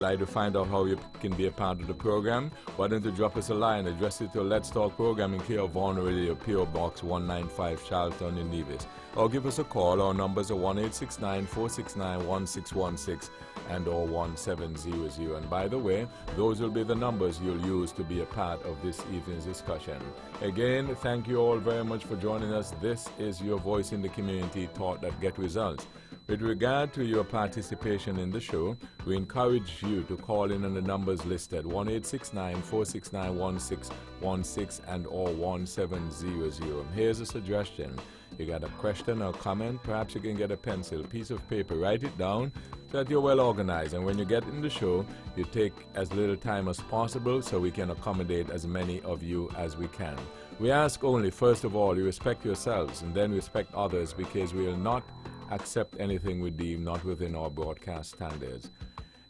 like to find out how you can be a part of the program, why don't you drop us a line, address it to Let's Talk program in care of Vaughan Radio, PO Box 195, Charlton in Nevis. Or give us a call. Our numbers are 1-869-469-1616 and or 1700. And by the way, those will be the numbers you'll use to be a part of this evening's discussion. Again, thank you all very much for joining us. This is your voice in the community, Thought That Get Results. With regard to your participation in the show, we encourage you to call in on the numbers listed 1-869-469-1616 and or 1700. Here's a suggestion. You got a question or comment, perhaps you can get a pencil, piece of paper, write it down so that you're well organized. And when you get in the show, you take as little time as possible so we can accommodate as many of you as we can. We ask only, first of all, you respect yourselves and then respect others, because we will not accept anything we deem not within our broadcast standards.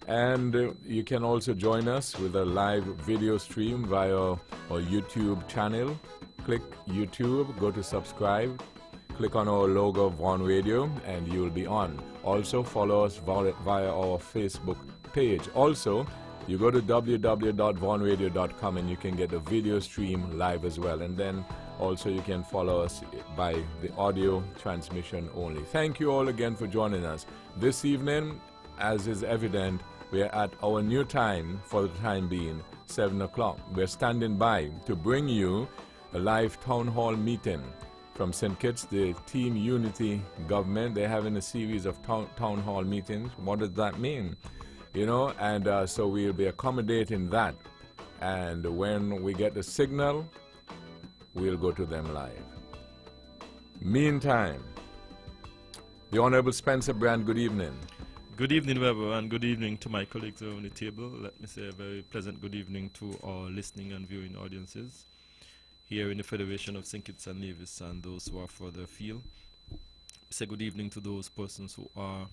And you can also join us with a live video stream via our YouTube channel. Click YouTube, go to subscribe, click on our logo Vaughan Radio, and you'll be on. Also follow us via our Facebook page. Also, you go to www.vaughanradio.com and you can get the video stream live as well. And then also you can follow us by the audio transmission only. Thank you all again for joining us. This evening, as is evident, we are at our new time for the time being, 7 o'clock. We're standing by to bring you a live town hall meeting from St. Kitts, the Team Unity government. They're having a series of town hall meetings. What does that mean? You know, and so we'll be accommodating that. And when we get the signal, we'll go to them live. Meantime, the Honorable Spencer Brand, good evening. Good evening, Weber, and good evening to my colleagues around the table. Let me say a very pleasant good evening to our listening and viewing audiences here in the Federation of St. Kitts and Nevis and those who are further afield. Say good evening to those persons who are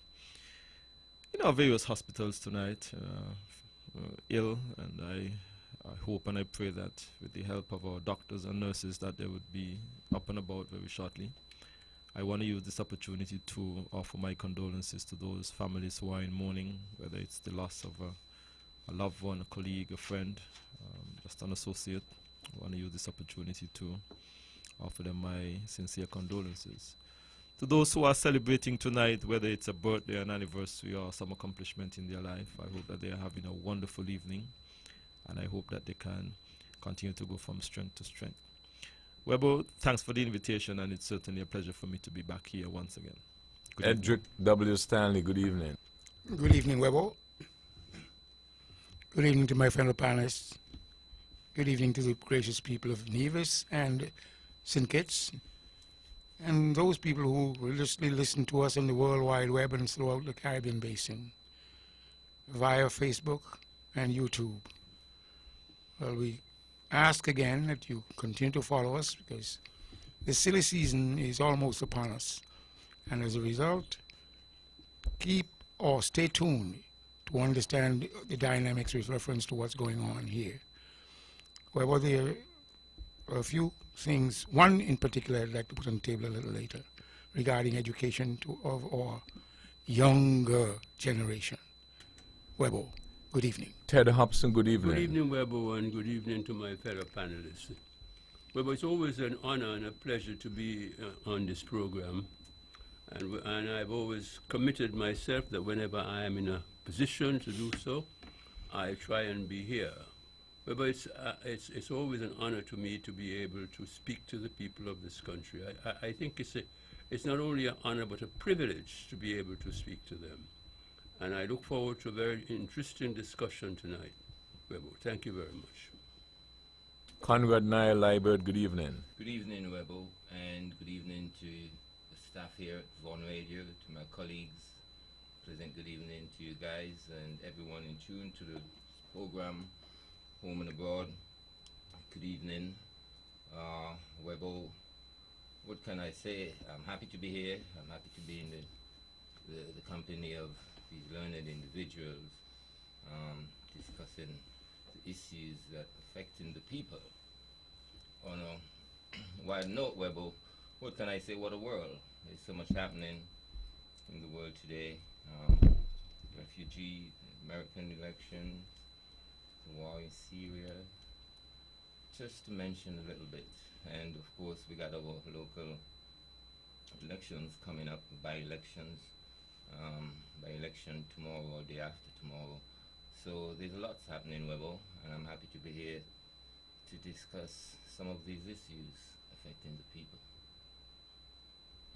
in our various hospitals tonight, ill, and I hope and I pray that with the help of our doctors and nurses that they would be up and about very shortly. I want to use this opportunity to offer my condolences to those families who are in mourning, whether it's the loss of a loved one, a colleague, a friend, just an associate. I want to use this opportunity to offer them my sincere condolences. To those who are celebrating tonight, whether it's a birthday, an anniversary, or some accomplishment in their life, I hope that they are having a wonderful evening, and I hope that they can continue to go from strength to strength. Webo, thanks for the invitation, and it's certainly a pleasure for me to be back here once again. Edric W. Stanley, good evening. Good evening, Webo. Good evening to my fellow panelists. Good evening to the gracious people of Nevis and St. Kitts, and those people who religiously listen to us on the World Wide Web and throughout the Caribbean Basin via Facebook and YouTube. Well, we ask again that you continue to follow us, because the silly season is almost upon us, and as a result, keep or stay tuned to understand the dynamics with reference to what's going on here. However, there are a few things, one in particular I'd like to put on the table a little later, regarding education of our younger generation. Webo, good evening. Ted Hobson, good evening. Good evening, Webo, and good evening to my fellow panelists. Webo, it's always an honor and a pleasure to be on this program, and I've always committed myself that whenever I am in a position to do so, I try and be here. But it's always an honor to me to be able to speak to the people of this country. I think it's not only an honor but a privilege to be able to speak to them. And I look forward to a very interesting discussion tonight. Webo, thank you very much. Conrad Nile Liebert, good evening. Good evening, Webo, and good evening to the staff here at Vaughan Radio, to my colleagues. Pleasant good evening to you guys and everyone in tune to the program, home and abroad. Good evening. Webo, what can I say? I'm happy to be here. I'm happy to be in the company of these learned individuals discussing the issues that affecting the people. On a wide note, Webo, what can I say? What a world. There's so much happening in the world today. refugee, American election, the war in Syria, just to mention a little bit. And of course, we got our local elections coming up, by-elections, by-election tomorrow or day after tomorrow. So there's a lot happening, Webbo, and I'm happy to be here to discuss some of these issues affecting the people.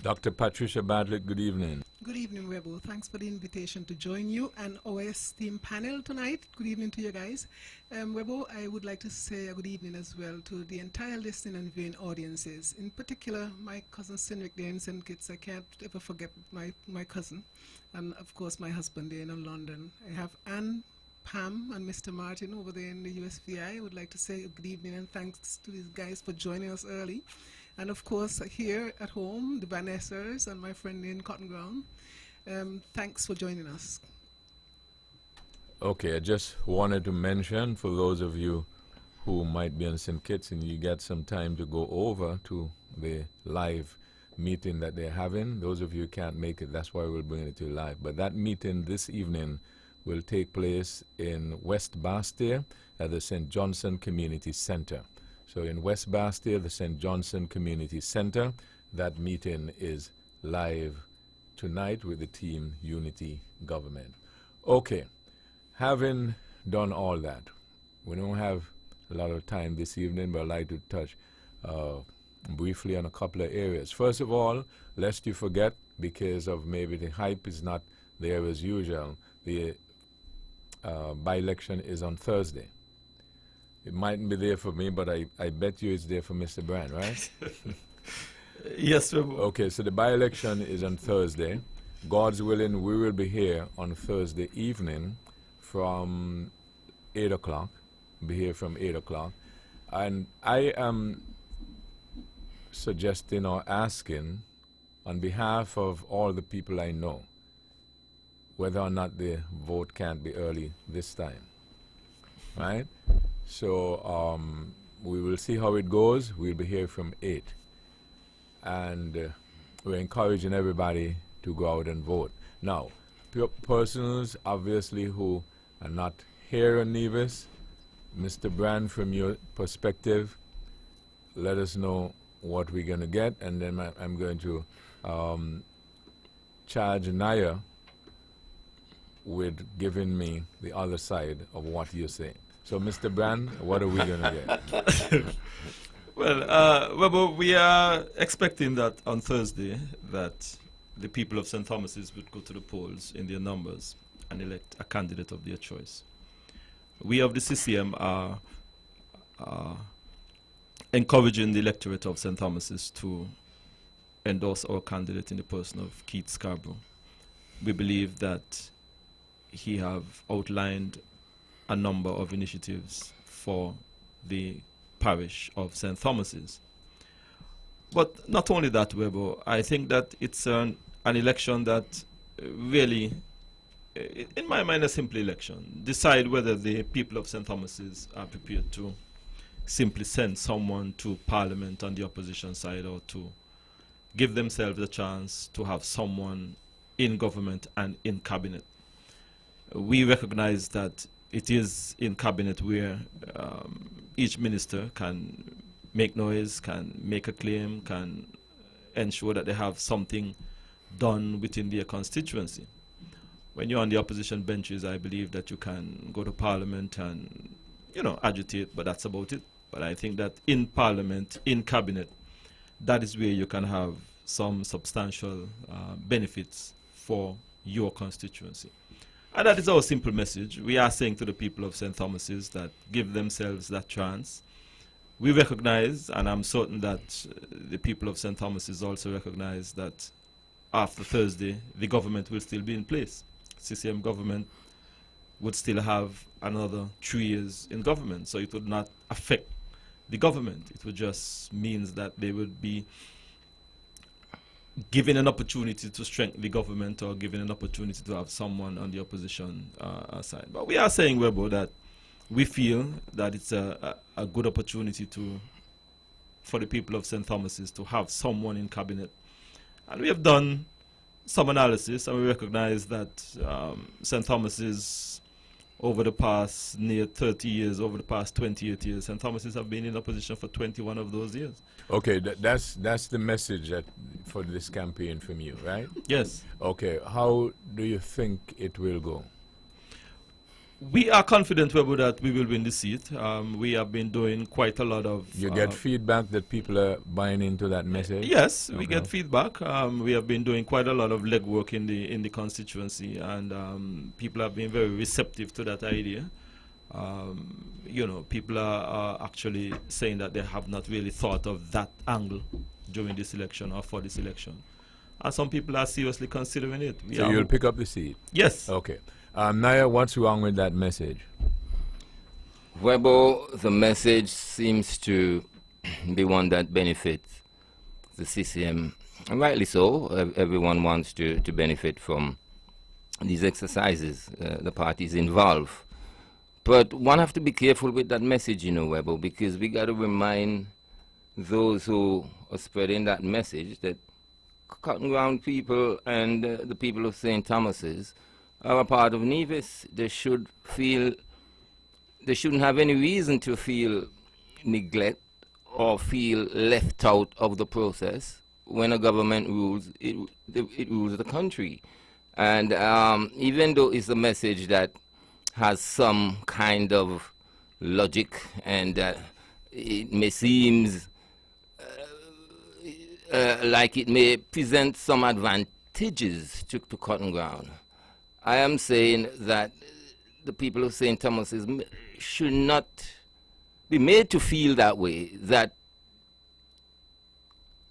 Dr. Patricia Bartlett, good evening. Good evening, Webbo. Thanks for the invitation to join you and our esteemed panel tonight. Good evening to you guys. Webbo, I would like to say a good evening as well to the entire listening and viewing audiences. In particular, my cousin Sinrick there in St. Kitts. I can't ever forget my cousin. And of course, my husband there in London. I have Anne, Pam, and Mr. Martin over there in the USVI. I would like to say good evening and thanks to these guys for joining us early. And of course, here at home, the Vanessas and my friend in Cotton Ground. Thanks for joining us. Okay, I just wanted to mention for those of you who might be in St. Kitts and you get some time to go over to the live meeting that they're having. Those of you who can't make it, that's why we're bringing it to you live. But that meeting this evening will take place in West Bastia at the St. Johnson Community Center. So in West Bastia, the St. Johnson Community Center, that meeting is live tonight with the team Unity Government. Okay, having done all that, we don't have a lot of time this evening, but I'd like to touch briefly on a couple of areas. First of all, lest you forget, because of maybe the hype is not there as usual, the by-election is on Thursday. It mightn't be there for me, but I bet you it's there for Mr. Brand, right? Yes, Webbo. Okay, so the by-election is on Thursday. God's willing, we will be here on Thursday evening from 8 o'clock. Be here from 8 o'clock. And I am suggesting or asking on behalf of all the people I know whether or not the vote can't be early this time, right? So we will see how it goes. We'll be here from 8. And we're encouraging everybody to go out and vote. Now, persons obviously who are not here in Nevis, Mr. Brand, from your perspective, let us know what we're going to get, and then I'm going to charge Naya with giving me the other side of what you're saying. So, Mr. Brand, what are we going to get? Well, we are expecting that on Thursday that the people of St. Thomas's would go to the polls in their numbers and elect a candidate of their choice. We of the CCM are encouraging the electorate of St. Thomas's to endorse our candidate in the person of Keith Scarborough. We believe that he have outlined a number of initiatives for the parish of St. Thomas's. But not only that, Webbo, I think that it's an election that really, in my mind, a simple election. Decide whether the people of St. Thomas's are prepared to simply send someone to Parliament on the opposition side, or to give themselves a chance to have someone in government and in cabinet. We recognize that it is in cabinet where each minister can make noise, can make a claim, can ensure that they have something done within their constituency. When you're on the opposition benches, I believe that you can go to Parliament and, agitate, but that's about it. But I think that in Parliament, in cabinet, that is where you can have some substantial benefits for your constituency. And that is our simple message. We are saying to the people of St. Thomas's that give themselves that chance. We recognize, and I'm certain that the people of St. Thomas's also recognize, that after Thursday, the government will still be in place. CCM government would still have another 3 years in government, so it would not affect the government. It would just means that they would be given an opportunity to strengthen the government, or given an opportunity to have someone on the opposition side. But we are saying, Webbo, that we feel that it's a good opportunity for the people of St. Thomas's to have someone in cabinet. And we have done some analysis, and we recognize that St. Thomas's, over the past near 30 years, over the past 28 years, St. Thomas's have been in opposition for 21 of those years. Okay, that's the message that for this campaign from you, right? Yes. Okay, how do you think it will go? We are confident, Webu, that we will win the seat. We have been doing quite a lot of... You get feedback that people are buying into that message? Yes, we Okay. get feedback. We have been doing quite a lot of legwork in the constituency, and people have been very receptive to that idea. You know, people are actually saying that they have not really thought of that angle during this election or for this election. And some people are seriously considering it. So you'll pick up the seat? Yes. Okay. Naya, what's wrong with that message? Webo, the message seems to be one that benefits the CCM, and rightly so. Everyone wants to benefit from these exercises, the parties involved. But one have to be careful with that message, you know, Webo, because we got to remind those who are spreading that message that Cotton Ground people and the people of St. Thomas's are a part of Nevis. They shouldn't have any reason to feel neglect or feel left out of the process. When a government rules, it rules the country. And even though it's a message that has some kind of logic and it may seem like it may present some advantages to Cotton Ground, I am saying that the people of St. Thomas's should not be made to feel that way, that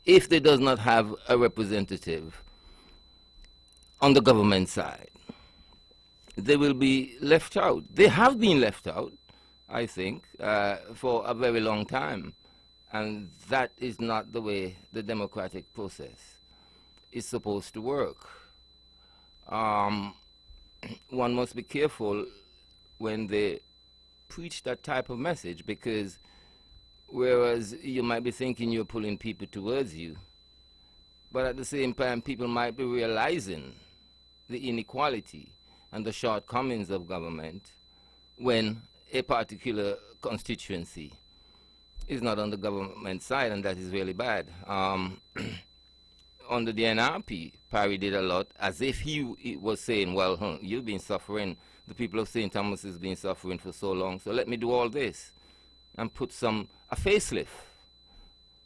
if they does not have a representative on the government side, they will be left out. They have been left out, I think, for a very long time. And that is not the way the democratic process is supposed to work. One must be careful when they preach that type of message, because whereas you might be thinking you're pulling people towards you, but at the same time people might be realizing the inequality and the shortcomings of government when a particular constituency is not on the government side, and that is really bad. Under the NRP, Parry did a lot as if he was saying, well, you've been suffering, the people of St. Thomas has been suffering for so long, so let me do all this and put a facelift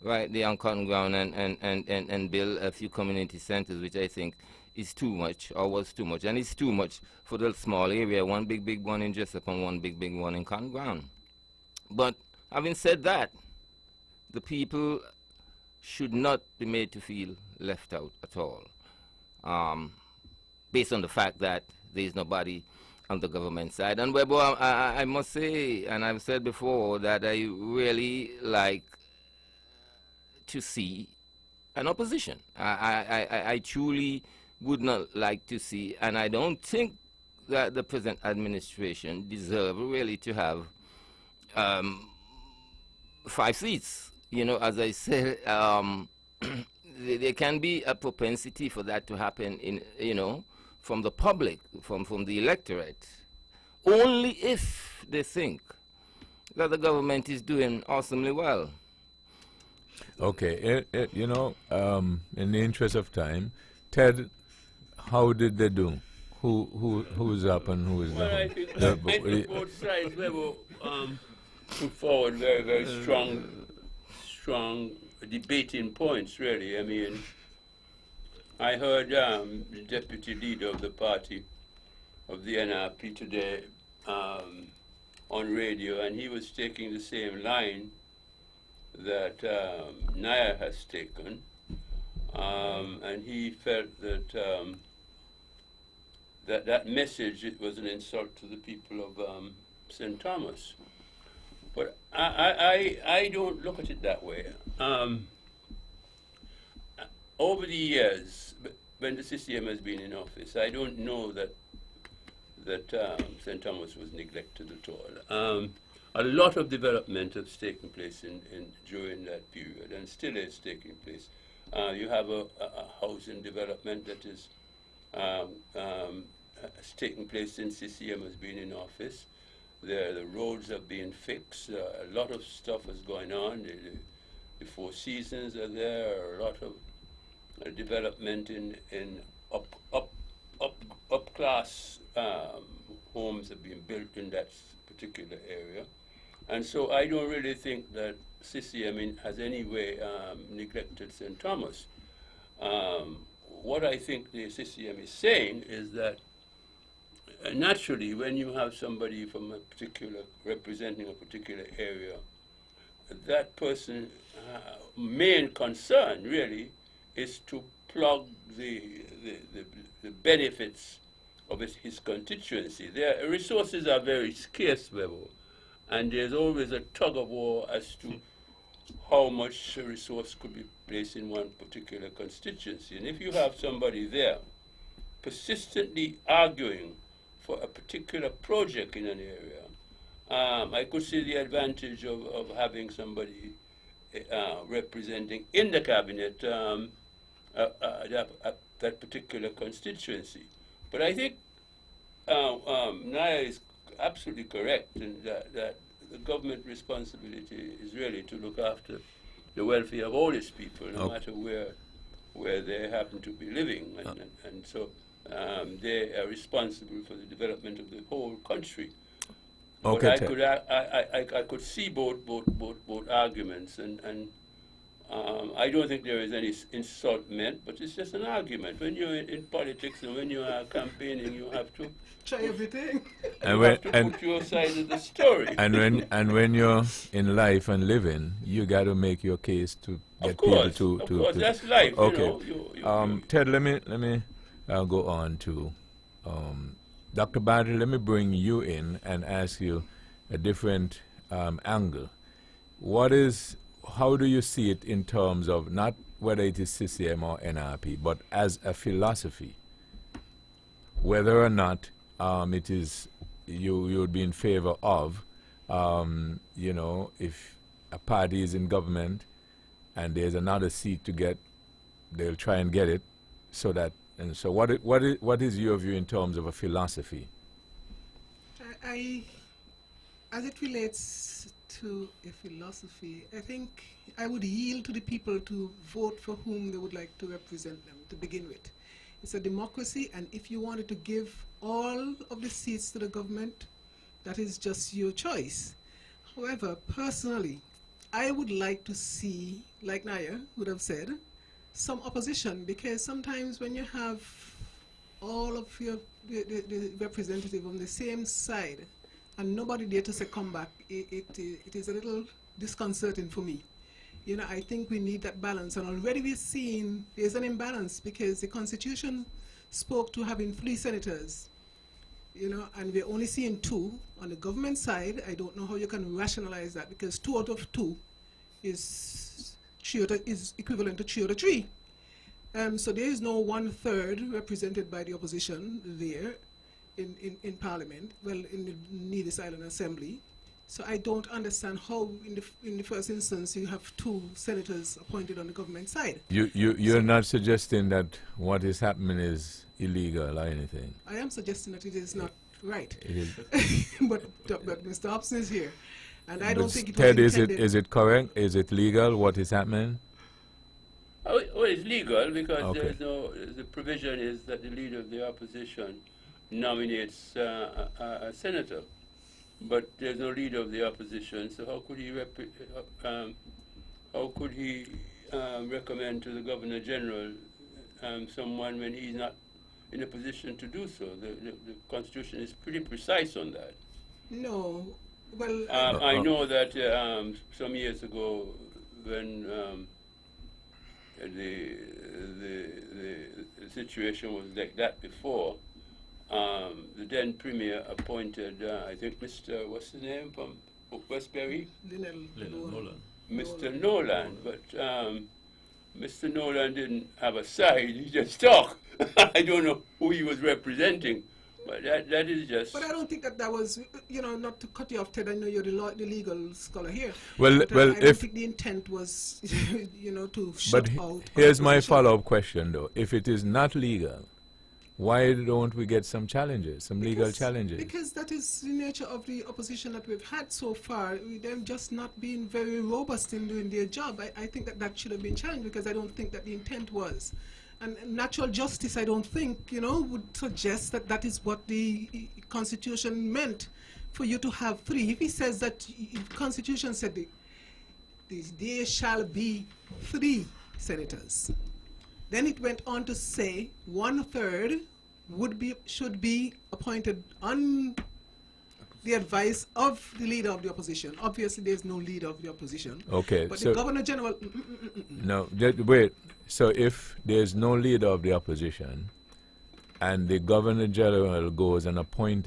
right there on Cotton Ground and build a few community centers, which I think is too much, or was too much, and it's too much for the small area, one big one in Jessup and one big one in Cotton Ground. But having said that, the people should not be made to feel left out at all, based on the fact that there is nobody on the government side. And Webo, I must say, and I've said before, that I really like to see an opposition. I truly would not like to see, and I don't think that the present administration deserve really to have 5 seats. You know, as I said, there can be a propensity for that to happen from the public, from the electorate, only if they think that the government is doing awesomely well. Okay, in the interest of time, Ted, how did they do? Who's up and who is down? Well, I think both sides were put forward very, very strong debating points, really. I mean, I heard the deputy leader of the party, of the NRP today, on radio, and he was taking the same line that Naya has taken, and he felt that that message, it was an insult to the people of St. Thomas. But I don't look at it that way. Over the years, when the CCM has been in office, I don't know that St. Thomas was neglected at all. A lot of development has taken place during that period, and still is taking place. You have a housing development that is has taken place since CCM has been in office. The roads have been fixed. A lot of stuff is going on. The Four Seasons are there. A lot of development in up class homes have been built in that particular area, and so I don't really think that CCM has any way neglected St. Thomas. What I think the CCM is saying is that naturally, when you have somebody from a particular representing a particular area, that person main concern really is to plug the benefits of his constituency. Their resources are very scarce, Webo, and there's always a tug of war as to how much resource could be placed in one particular constituency. And if you have somebody there persistently arguing for a particular project in an area, I could see the advantage of having somebody representing in the cabinet that particular constituency. But I think Naya is absolutely correct in that the government responsibility is really to look after the welfare of all its people, no matter where they happen to be living. And so they are responsible for the development of the whole country. Okay, but I could see both arguments, and I don't think there is any insult meant, but it's just an argument. When you're in politics and when you are campaigning, you have to Try everything. put your side of the story. And when you're in life and living, you got to make your case to get people to. Of course, that's life. Okay. You know, Ted, let me go on to Dr. Badri. Let me bring you in and ask you a different angle. How do you see it in terms of not whether it is CCM or NRP, but as a philosophy, whether or not it is you would be in favor of, if a party is in government and there's another seat to get, they'll try and get it, so what is your view in terms of a philosophy? As it relates to a philosophy, I think I would yield to the people to vote for whom they would like to represent them to begin with. It's a democracy, and if you wanted to give all of the seats to the government, that is just your choice. However, personally, I would like to see, like Naya would have said, some opposition, because sometimes when you have all of the representatives on the same side and nobody there to say come back, it is a little disconcerting for me. I think we need that balance, and already we're seeing there's an imbalance because the Constitution spoke to having 3 senators, and we're only seeing 2 on the government side. I don't know how you can rationalize that, because 2 out of 2 is equivalent to 3 out of 3. So there is no 1/3 represented by the opposition there in Parliament, in the Nevis Island Assembly. So I don't understand how, in the first instance, you have 2 senators appointed on the government side. You're not suggesting that what is happening is illegal or anything? I am suggesting that it is not right. It is. but Mr. Hobson is here, and I don't think it Ted, was intended. is it correct? Is it legal? What is happening? Well, it's legal because Okay. the provision is that the leader of the opposition nominates a senator, but there's no leader of the opposition. So how could he recommend to the Governor General someone when he's not in a position to do so? The Constitution is pretty precise on that. No, well, I know that some years ago, when the situation was like that before, the then Premier appointed, I think, Mr. what's his name from Westbury? Leonard Nolan. Mr. Nolan, but Mr. Nolan didn't have a side, he just talked. I don't know who he was representing, but that is just... But I don't think that was, not to cut you off, Ted, I know you're the legal scholar here. Well, but, I don't think the intent was, to shut But out... here's my opposition. follow-up question, though. If it is not legal, why don't we get some challenges, some legal challenges? Because that is the nature of the opposition that we've had so far. They've just not been very robust in doing their job. I think that should have been challenged, because I don't think that the intent was. And natural justice, I don't think, would suggest that that is what the Constitution meant, for you to have 3. If he says that, if Constitution said there shall be 3 senators, then it went on to say 1/3 should be appointed on the advice of the leader of the opposition. Obviously, there's no leader of the opposition. Okay, But so the Governor General. no, wait. So if there's no leader of the opposition, and the Governor General goes and appoint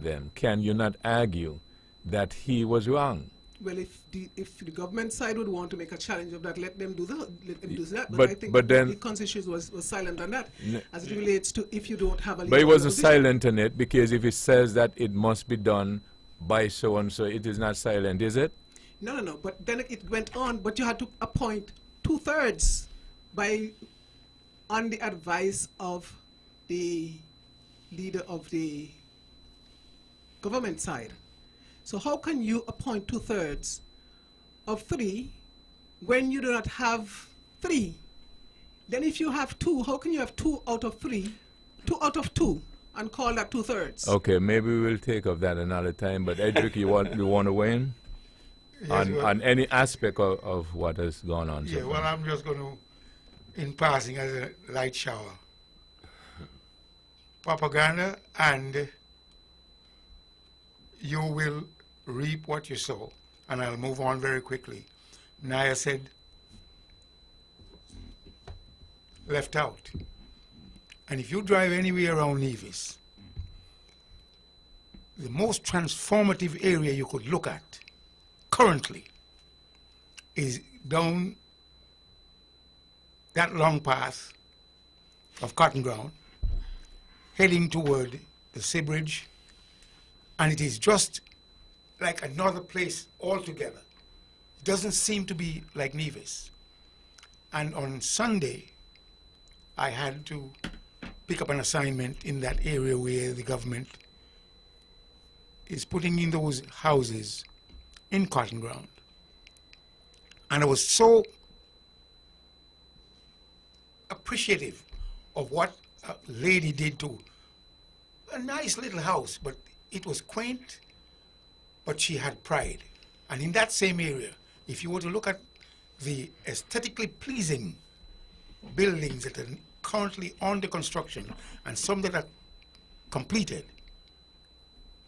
them, can you not argue that he was wrong? Well, if the government side would want to make a challenge of that, let them do that. But I think but then the Constitution was silent on that, as it relates to if you don't have a leader. But he of the wasn't opposition. silent on it, because if it says that it must be done by so and so, it is not silent, is it? No. But then it went on. But you had to appoint 2/3 on the advice of the leader of the government side. So how can you appoint 2/3 of 3 when you do not have 3? Then if you have 2, how can you have 2 out of 3, 2 out of 2, and call that 2/3? Okay, maybe we'll take of that another time. But Edric, you want to weigh in on any aspect of what has gone on? Yeah, well, I'm just going to, in passing, as a light shower, propaganda, and you will reap what you sow. And I'll move on very quickly. Naya said, left out. And if you drive anywhere around Nevis, the most transformative area you could look at currently is down that long path of Cotton Ground, heading toward the Sea Bridge, and it is just like another place altogether. It doesn't seem to be like Nevis. And on Sunday, I had to pick up an assignment in that area where the government is putting in those houses in Cotton Ground. And I was so appreciative of what a lady did to a nice little house, but it was quaint, but she had pride. And in that same area, if you were to look at the aesthetically pleasing buildings that are currently under construction and some that are completed,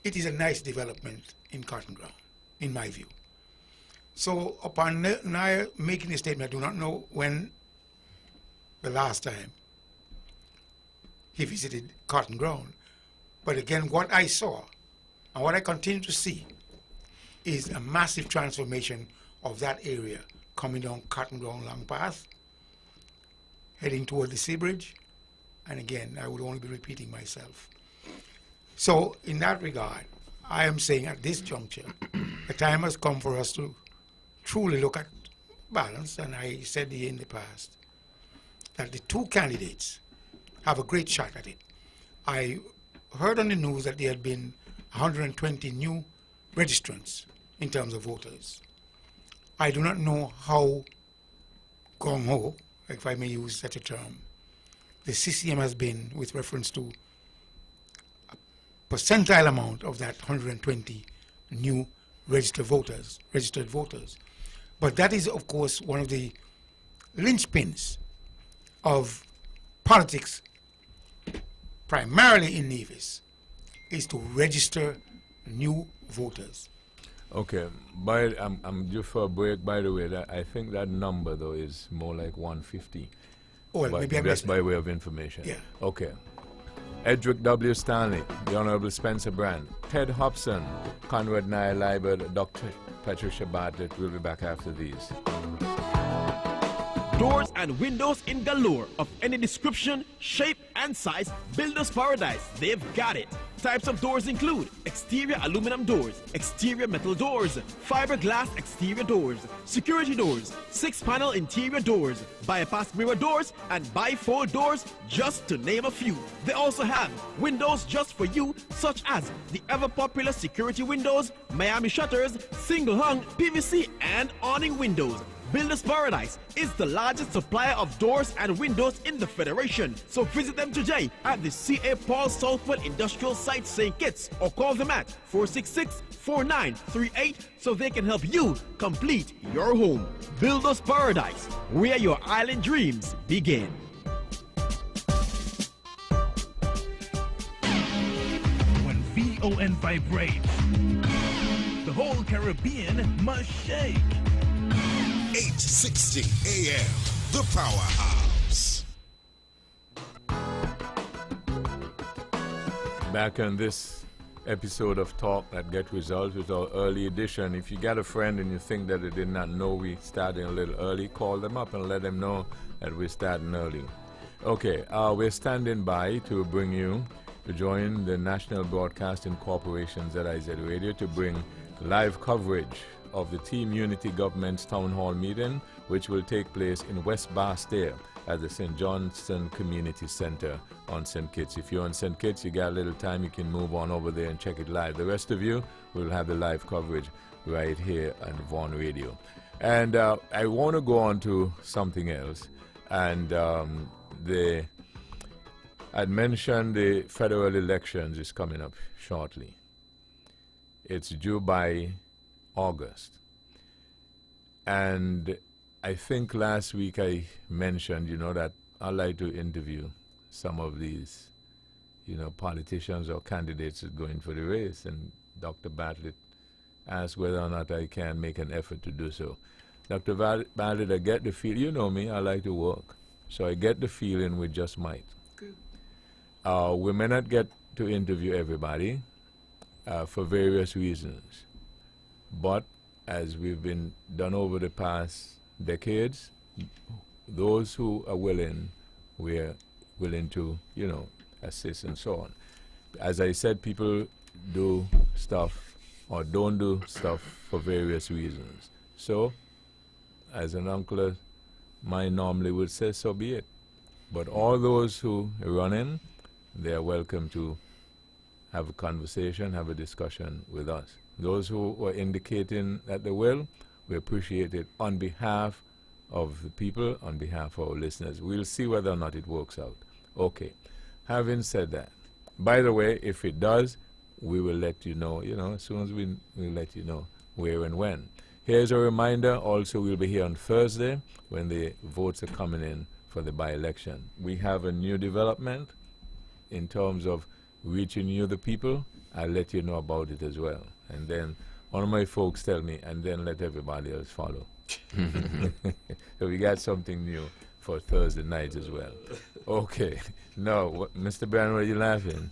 it is a nice development in Cotton Ground, in my view. So upon Naya making a statement, I do not know when the last time he visited Cotton Ground, but again, what I saw and what I continue to see is a massive transformation of that area coming down Cotton Ground Long Path, heading toward the Sea Bridge, and again, I would only be repeating myself. So in that regard, I am saying at this juncture, the time has come for us to truly look at balance, and I said here in the past that the two candidates have a great shot at it. I heard on the news that there had been 120 new registrants in terms of voters. I do not know how gung-ho, if I may use such a term, the CCM has been with reference to a percentile amount of that 120 new registered voters. But that is, of course, one of the linchpins of politics, primarily in Nevis, is to register new voters. Okay, I'm due for a break. By the way, I think that number though is more like 150. Well, but maybe I just missed by way of information. Yeah. Okay. Edric W. Stanley, the Honorable Spencer Brand, Ted Hobson, Conrad Nye Liebert, Dr. Patricia Bartlett. We'll be back after these. doors and windows in galore of any description, shape, and size. Builders Paradise, they've got it. Types of doors include exterior aluminum doors, exterior metal doors, fiberglass exterior doors, security doors, 6-panel interior doors, bypass mirror doors, and bifold doors, just to name a few. They also have windows just for you, such as the ever-popular security windows, Miami shutters, single-hung PVC, and awning windows. Builders Paradise is the largest supplier of doors and windows in the Federation. So visit them today at the C.A. Paul Southwell Industrial Site, St. Kitts, or call them at 466-4938 so they can help you complete your home. Builders Paradise, where your island dreams begin. When VON vibrates, the whole Caribbean must shake. 860 AM, the Powerhouse. Back on this episode of Talk That Get Results with our early edition. If you got a friend and you think that they did not know we starting a little early, call them up and let them know that we're starting early. Okay, we're standing by to bring you to join the National Broadcasting Corporation's ZIZ Radio to bring live coverage of the Team Unity Government's Town Hall meeting, which will take place in West Bastille at the St. Johnston Community Center on St. Kitts. If you're on St. Kitts, you got a little time, you can move on over there and check it live. The rest of you will have the live coverage right here on Vaughan Radio. And I want to go on to something else. And I'd mentioned the federal elections is coming up shortly. It's due by August. And I think last week I mentioned, that I'd like to interview some of these, politicians or candidates going for the race. And Dr. Bartlett asked whether or not I can make an effort to do so. Dr. Bartlett, I get the feel, you know me, I like to work. So I get the feeling we just might. Good. We may not get to interview everybody for various reasons. But as we've been done over the past decades, those who are willing, we're willing to, assist and so on. As I said, people do stuff or don't do stuff for various reasons. So, as an uncle of mine normally would say, so be it. But all those who are running, they are welcome to have a conversation, have a discussion with us. Those who are indicating that they will, we appreciate it on behalf of the people, on behalf of our listeners. We'll see whether or not it works out. Okay. Having said that, by the way, if it does, we will let you know, as soon as we'll let you know where and when. Here's a reminder, also we'll be here on Thursday when the votes are coming in for the by-election. We have a new development in terms of reaching you, the people. I'll let you know about it as well. And then one of my folks tell me, and then let everybody else follow. So we got something new for Thursday night as well. Okay. No, Mr. Brown, are you laughing?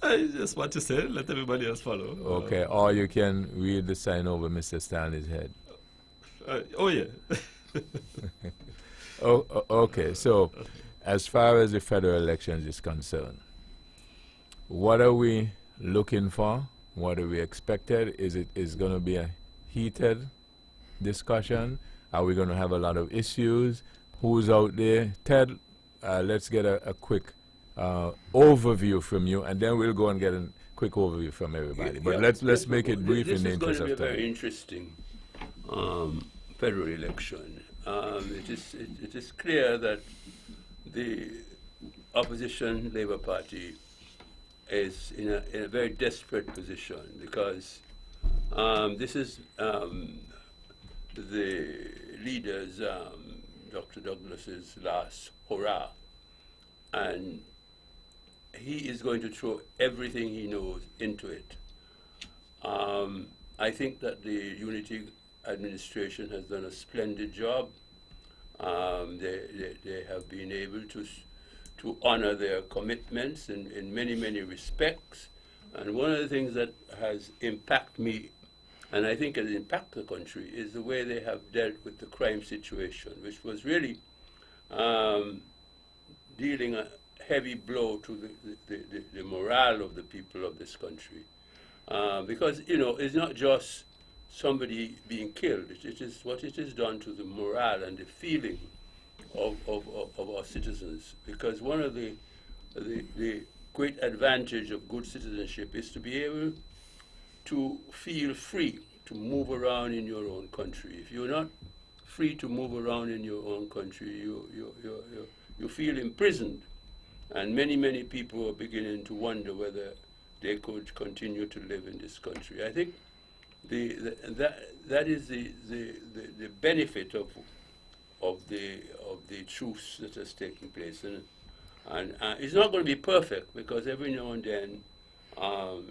I just want to say, let everybody else follow. Okay, or you can read the sign over Mr. Stanley's head. Oh, yeah. Okay, so as far as the federal elections is concerned, what are we looking for? What are we expected? Is going to be a heated discussion? Are we going to have a lot of issues? Who's out there? Ted, let's get a quick overview from you, and then we'll go and get a quick overview from everybody. But let's make it brief in the interest of time. This is going to be a very interesting federal election. It is clear that the opposition Labour Party is in a very desperate position because this is the leader's, Dr. Douglas's last hurrah, and he is going to throw everything he knows into it. I think that the Unity administration has done a splendid job. They have been able to honor their commitments in many, many respects. And one of the things that has impacted me and I think has impacted the country, is the way they have dealt with the crime situation, which was really dealing a heavy blow to the morale of the people of this country. Because, you know, it's not just somebody being killed, it is what it has done to the morale and the feeling of our citizens. Because one of the great advantage of good citizenship is to be able to feel free to move around in your own country. If you're not free to move around in your own country, you feel imprisoned. And many people are beginning to wonder whether they could continue to live in this country. I think that is the benefit of the truce that has taken place, and it's not going to be perfect, because every now and then,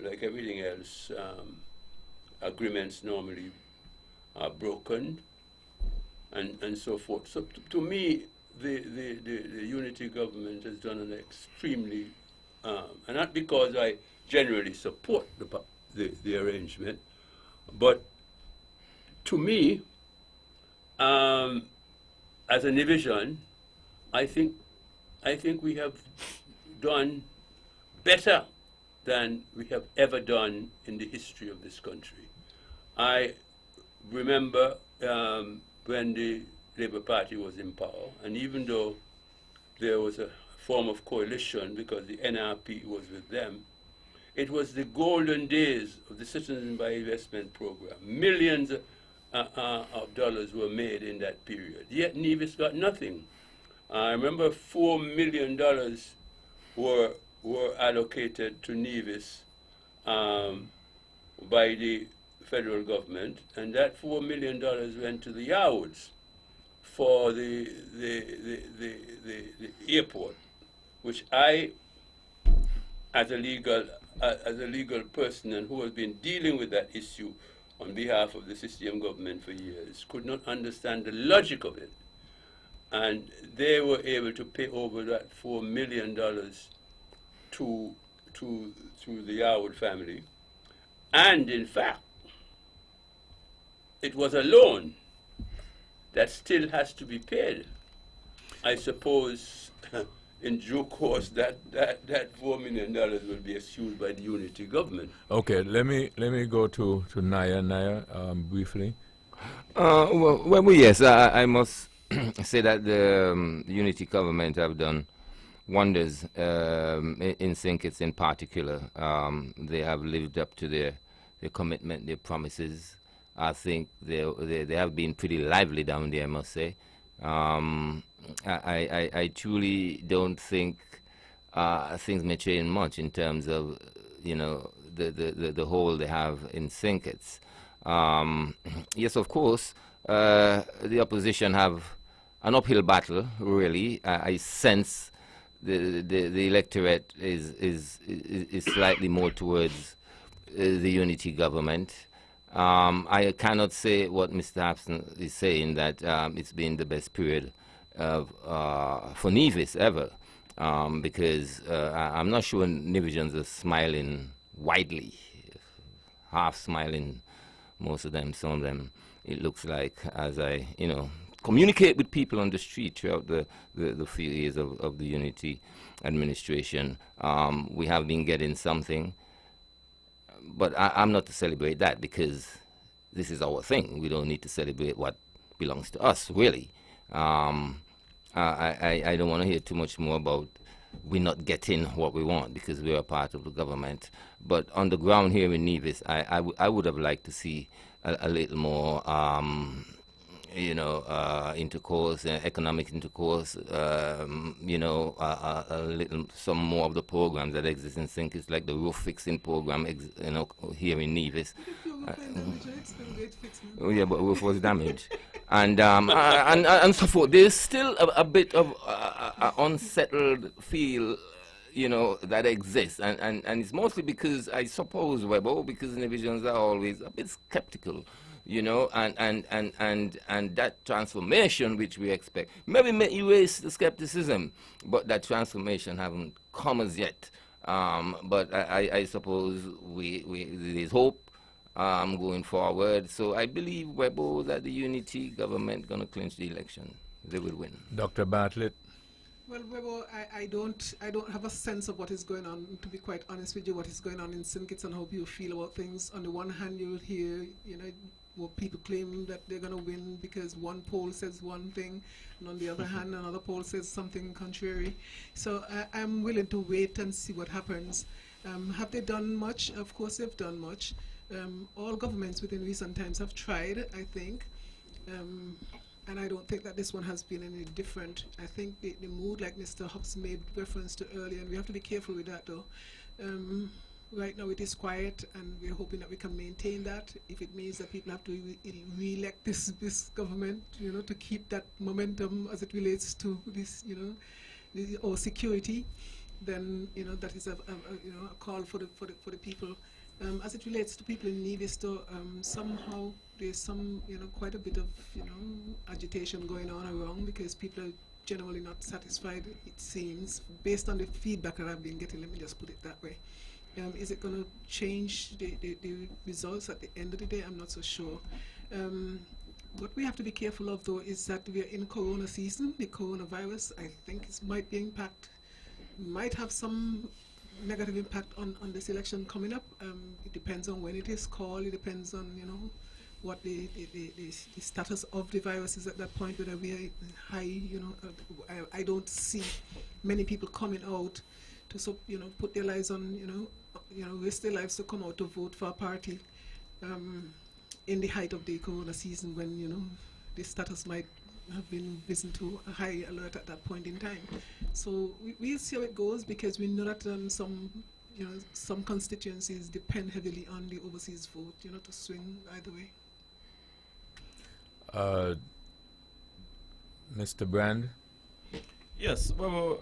like everything else, agreements normally are broken, and so forth. So to me, the unity government has done an extremely, and not because I generally support the arrangement, but to me, as a division, I think we have done better than we have ever done in the history of this country. I remember when the Labour Party was in power, and even though there was a form of coalition because the NRP was with them, it was the golden days of the Citizen by Investment Program. Millions of dollars were made in that period. Yet Nevis got nothing. I remember $4 million were allocated to Nevis by the federal government, and that $4 million went to the Yarwoods for the airport, which I, as a legal person and who has been dealing with that issue on behalf of the CCM government for years, could not understand the logic of it. And they were able to pay over that $4 million to the Yarwood family. And in fact, it was a loan that still has to be paid. I suppose in due course that $4 million will be assumed by the unity government. Okay, let me go to Naya briefly. Well, yes, I must say that the unity government have done wonders in St. Kitts in particular. They have lived up to their commitment, their promises. I think they have been pretty lively down there, I must say. I truly don't think things may change much in terms of, you know, the hold they have in St. Kitts. Yes, of course, the opposition have an uphill battle, really. I sense the electorate is slightly more towards the unity government. I cannot say what Mr. Hapson is saying, that it's been the best period for Nevis ever, because I'm not sure Nevisians are smiling widely, half smiling, most of them, some of them, it looks like, as I, you know, communicate with people on the street throughout the few years of the unity administration. We have been getting something, but I'm not to celebrate that, because this is our thing. We don't need to celebrate what belongs to us, really. I don't want to hear too much more about we're not getting what we want because we're a part of the government. But on the ground here in Nevis, I would have liked to see a little more, you know, intercourse, economic intercourse, you know, a little, some more of the programs that exist in St. Kitts, like the roof fixing program, you know, here in Nevis. Oh yeah, but roof was damaged, and so forth. There's still a bit of unsettled feel, you know, that exists, and it's mostly because, I suppose, Webbo, because Nevisians are always a bit skeptical, you know, and that transformation which we expect maybe may erase the skepticism, but that transformation haven't come as yet. But I suppose there's hope. going forward. So I believe Webo that the unity government going to clinch the election. They will win. Dr. Bartlett? Well, Webo, I don't have a sense of what is going on. To be quite honest with you, what is going on in St. Kitts and how you feel about things. On the one hand, you will hear, what people claim that they're going to win because one poll says one thing, and on the other hand, another poll says something contrary. So I'm willing to wait and see what happens. Have they done much? Of course, they've done much. All governments within recent times have tried, I think. And I don't think that this one has been any different. I think the mood, like Mr. Hobbs made reference to earlier, and we have to be careful with that though. Right now it is quiet, and we're hoping that we can maintain that. If it means that people have to re-elect this government, to keep that momentum as it relates to this, or security, then that is a call for the people. As it relates to people in Nevis, though, somehow there's some, quite a bit of, agitation going on around because people are generally not satisfied, it seems, based on the feedback that I've been getting. Let me just put it that way. Is it going to change the results at the end of the day? I'm not so sure. What we have to be careful of, though, is that we are in Corona season. The coronavirus, I think, might have some negative impact on this election coming up. It depends on when it is called. It depends on what the status of the virus is at that point. Whether we are high, I don't see many people coming out to put their lives on risk their lives to come out to vote for a party in the height of the corona season when the status might have been risen to a high alert at that point in time. So we'll see how it goes, because we know that some constituencies depend heavily on the overseas vote, to swing either way. Mr. Brand? Yes, well,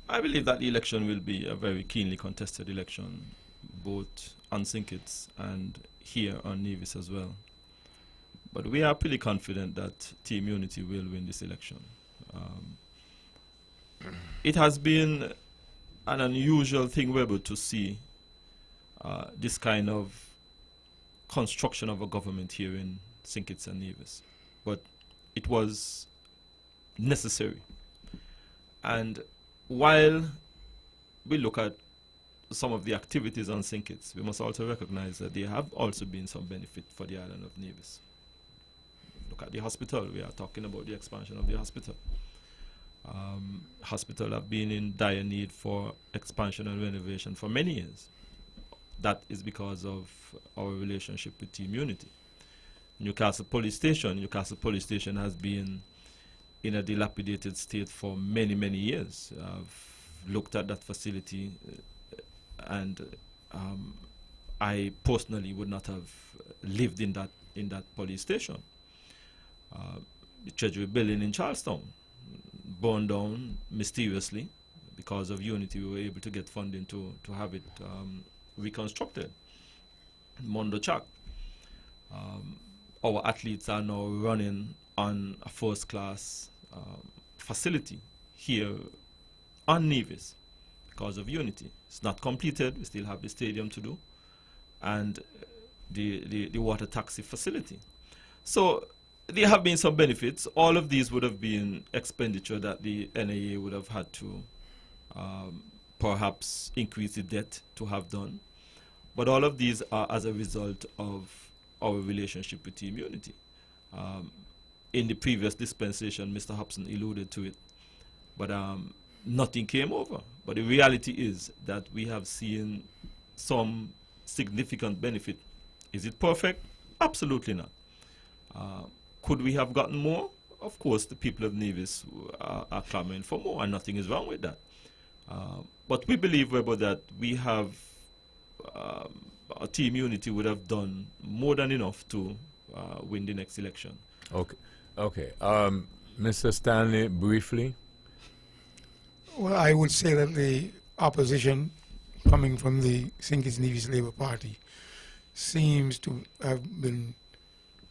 I believe that the election will be a very keenly contested election, both on St. Kitts and here on Nevis as well. But we are pretty confident that Team Unity will win this election. It has been an unusual thing, Webo, to see this kind of construction of a government here in St. Kitts and Nevis. But it was necessary. And while we look at some of the activities on St. Kitts, we must also recognize that there have also been some benefit for the island of Nevis. Look at the hospital. We are talking about the expansion of the hospital. Hospital have been in dire need for expansion and renovation for many years. That is because of our relationship with Team Unity. Newcastle Police Station has been in a dilapidated state for many, many years. I've looked at that facility and I personally would not have lived in that police station. The Treasury building in Charlestown burned down mysteriously. Because of Unity, we were able to get funding to have it reconstructed. Mondo Chak. Our athletes are now running on a first-class facility here on Nevis because of Unity. It's not completed. We still have the stadium to do, and the water taxi facility. So there have been some benefits. All of these would have been expenditure that the NAA would have had to perhaps increase the debt to have done. But all of these are as a result of our relationship with Team Unity. In the previous dispensation, Mr. Hobson alluded to it, but nothing came over. But the reality is that we have seen some significant benefit. Is it perfect? Absolutely not. Could we have gotten more? Of course, the people of Nevis are clamoring for more, and nothing is wrong with that. But we believe, Weber, that we have our Team Unity would have done more than enough to win the next election. Okay. Mr. Stanley, briefly. Well, I would say that the opposition coming from the St. Kitts Nevis Labour Party seems to have been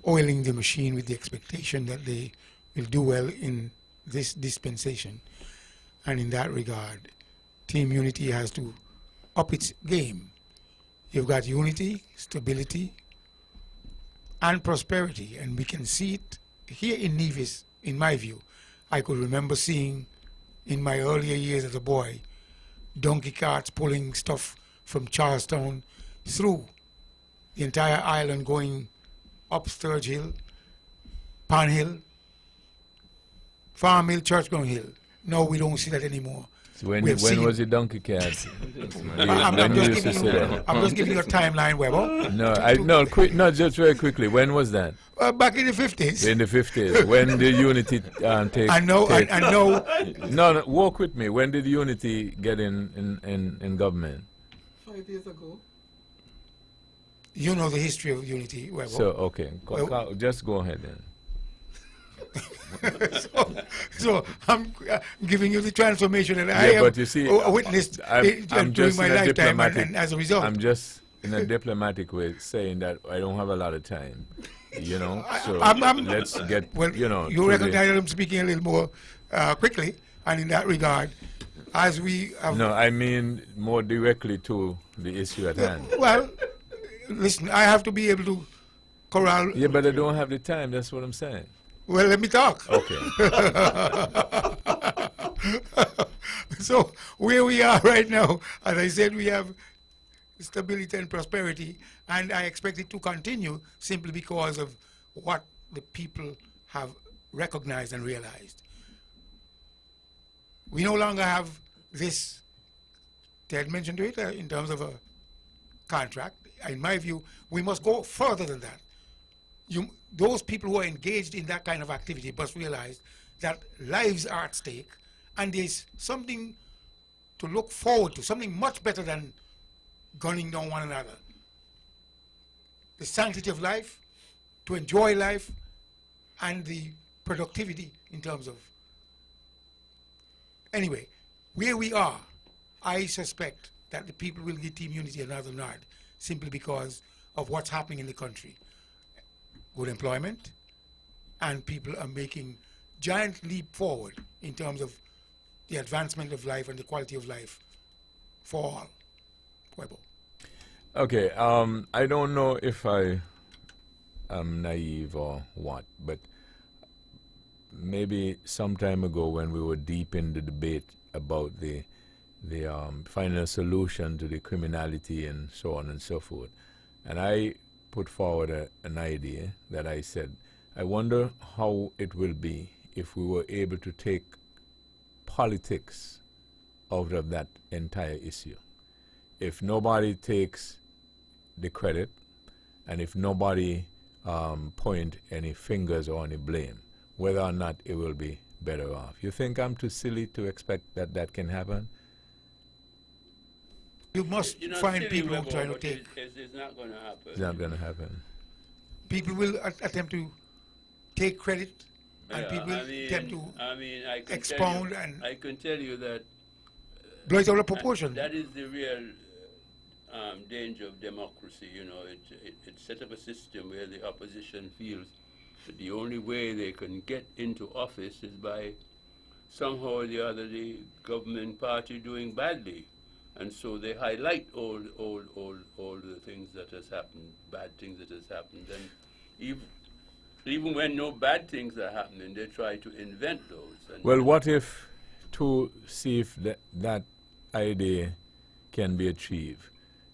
oiling the machine with the expectation that they will do well in this dispensation. And in that regard, Team Unity has to up its game. You've got unity, stability, and prosperity, and we can see it here in Nevis, in my view. I could remember seeing in my earlier years as a boy donkey carts pulling stuff from Charlestown through the entire island, going up Sturge Hill, Pan Hill, Farm Hill, Churchground Hill. No, we don't see that anymore. So when We have seen- was the donkey cat? I'm When you just used to giving say you, that? I'm just giving you a timeline, Weber. No, just very quickly. When was that? Back in the 50s. In the 50s. When ddid Unity take? I know, take- I know. No, walk with me. When did Unity get in government? 5 years ago. You know the history of Unity, Weber. So okay, just go ahead then. so I'm giving you the transformation that I have but you see, witnessed I'm during just my in a lifetime, diplomatic. and as a result. I'm just in a diplomatic way saying that I don't have a lot of time. You know, so I'm- let's get well, you know. you to the- recognize that I'm speaking a little more quickly, and in that regard, as we have, No, I mean more directly to the issue at hand. well, listen, I have to be able to corral. Yeah, but I don't have the time. That's what I'm saying. Well, let me talk. Okay. So where we are right now, as I said, we have stability and prosperity, and I expect it to continue simply because of what the people have recognized and realized. We no longer have this, Ted mentioned it, in terms of a contract. In my view, we must go further than that. Those people who are engaged in that kind of activity must realize that lives are at stake, and there's something to look forward to, something much better than gunning down one another. The sanctity of life, to enjoy life, and the productivity in terms of. Anyway, where we are, I suspect that the people will give Team Unity another nod simply because of what's happening in the country. Good employment, and people are making giant leap forward in terms of the advancement of life and the quality of life for all. Pueblo. Okay. I don't know if I am naive or what, but maybe some time ago when we were deep in the debate about the final solution to the criminality and so on and so forth, and I put forward an idea that I said, I wonder how it will be if we were able to take politics out of that entire issue. If nobody takes the credit, and if nobody point any fingers or any blame, whether or not it will be better off. You think I'm too silly to expect that that can happen? You must You're not find silly, people who Weber, try to but take. It's not going to happen. It's not going to happen. People will attempt to take credit, and Yeah, people attempt to I can expound tell you, and I can tell you that blow it out of proportion. that is the real danger of democracy. You know, it set up a system where the opposition feels that the only way they can get into office is by somehow or the other the government party doing badly. And so they highlight all the things that has happened, bad things that has happened. And even when no bad things are happening, they try to invent those. And Well, what if, to see if that idea can be achieved,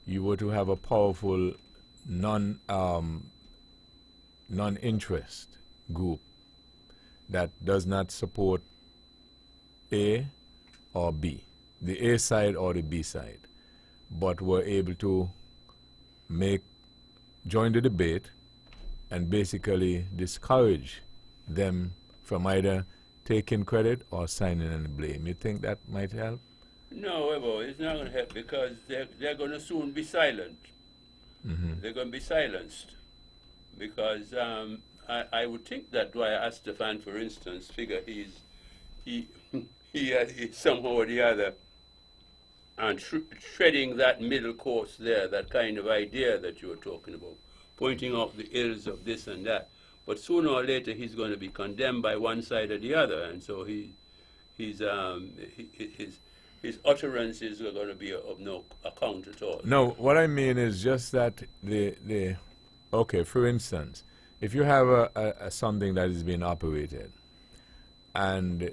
you were to have a powerful non-interest group that does not support A or B, the A side or the B side, but were able to join the debate and basically discourage them from either taking credit or signing any blame. You think that might help? no, it's not going to help because they're going to soon be silent. They're going to be silenced because I would think that Dwyer Astafan, for instance, figure he somehow or the other and treading that middle course there, that kind of idea that you were talking about, pointing out the ills of this and that. But sooner or later, he's going to be condemned by one side or the other, and so his utterances are going to be of no account at all. No, what I mean is just that okay, for instance, if you have a something that is being operated, and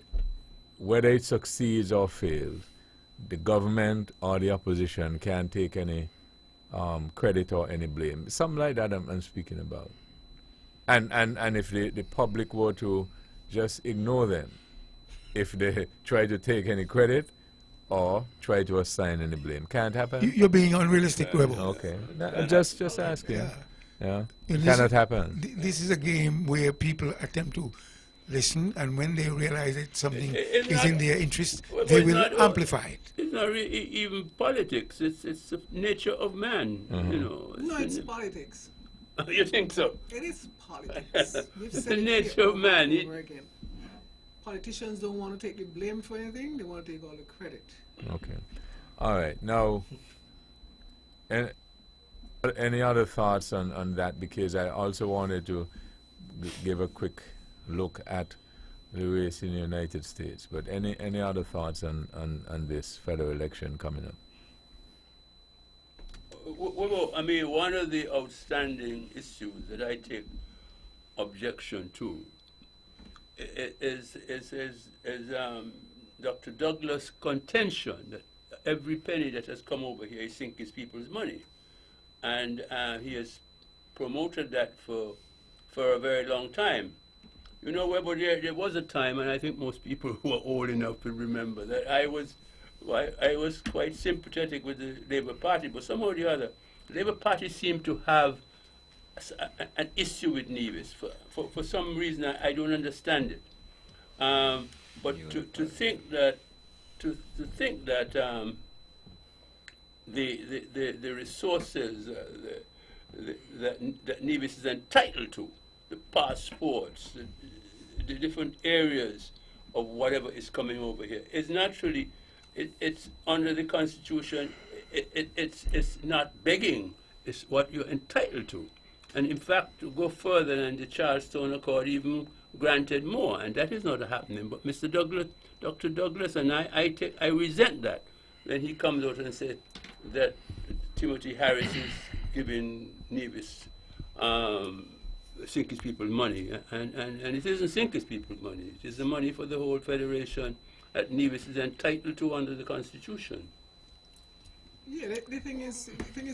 whether it succeeds or fails, the government or the opposition can't take any credit or any blame. Something like that I'm speaking about. And if the public were to just ignore them, if they try to take any credit or try to assign any blame, can't happen. You're being unrealistic, Rebel. Okay, just asking. Yeah. Yeah, You know, cannot happen. This is a game where people attempt to listen, and when they realize that something It's is not- in their interest, well, they it's will not- amplify it. It's not even politics. It's the nature of man. You know. No, it's politics. You think so? It is politics. We've It's said the it nature here of man. over and over again. Politicians don't want to take the blame for anything. They want to take all the credit. Okay, all right. Now, any other thoughts on that? Because I also wanted to give a quick look at the race in the United States. But any other thoughts on this federal election coming up? Well, I mean, one of the outstanding issues that I take objection to is Dr. Douglas' contention that every penny that has come over here, I think, is people's money. And he has promoted that for a very long time. You know, Weber, there was a time, and I think most people who are old enough to remember, that I was quite sympathetic with the Labour Party, but somehow or the other, the Labour Party seemed to have an issue with Nevis. For some reason, I don't understand it. But to think that the resources that Nevis is entitled to, the passports, the different areas of whatever is coming over here, is naturally, it's under the Constitution, it's not begging, it's what you're entitled to. And in fact, to go further than the Charleston Accord even granted more, and that is not happening. But Mr. Douglas, Dr. Douglas, and I resent that when he comes out and says that Timothy Harris is giving Nevis Sinkers people money, and it isn't Sinkers people money. It is the money for the whole federation that Nevis is entitled to under the Constitution. Yeah, the thing is